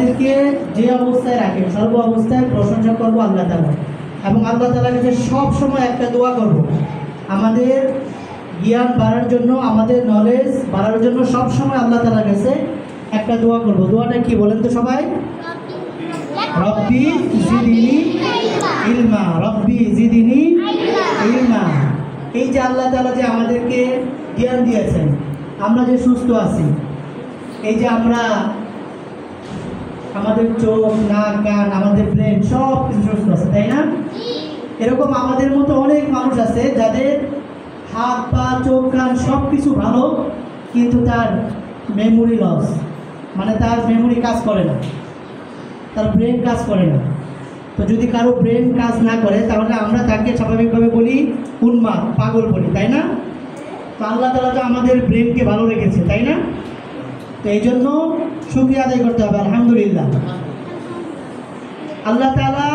আমাদেরকে যে অবস্থায় রাখেন সর্ব অবস্থায় প্রশংসা করবো আল্লাহ তাআলা, এবং আল্লাহ তাআলার কাছে সব সময় একটা দোয়া করব, আমাদের জ্ঞান বাড়ার জন্য, আমাদের নলেজ বাড়ার জন্য সব সময় আল্লাহ তাআলার কাছে একটা দোয়া করব। দোয়াটা কি বলেন তো সবাই? রব্বি জিদিনি ইলমা, রব্বি জিদিনি ইলমা। এই যে আল্লাহ তাআলা যে আমাদেরকে জ্ঞান দিয়েছেন, আমরা যে সুস্থ আছি, এই যে আমরা আমাদের চোখ, নাক, কান, আমাদের ব্রেন সব কিছু সুস্থ আছে, তাই না? এরকম আমাদের মতো অনেক মানুষ আছে যাদের হাত, পা, চোখ, কান সব কিছু ভালো, কিন্তু তার মেমোরি লস, মানে তার মেমোরি কাজ করে না, তার ব্রেন কাজ করে না। তো যদি কারো ব্রেন কাজ না করে তাহলে আমরা তাকে স্বাভাবিকভাবে বলি উন্মাদ, পাগল বলি, তাই না? তো আল্লাহ তাআলা তো আমাদের ব্রেনকে ভালো রেখেছে, তাই না? তো এই জন্য শুকরিয়া আদায় করতে হবে, আলহামদুলিল্লাহ। আল্লাহ তাআলা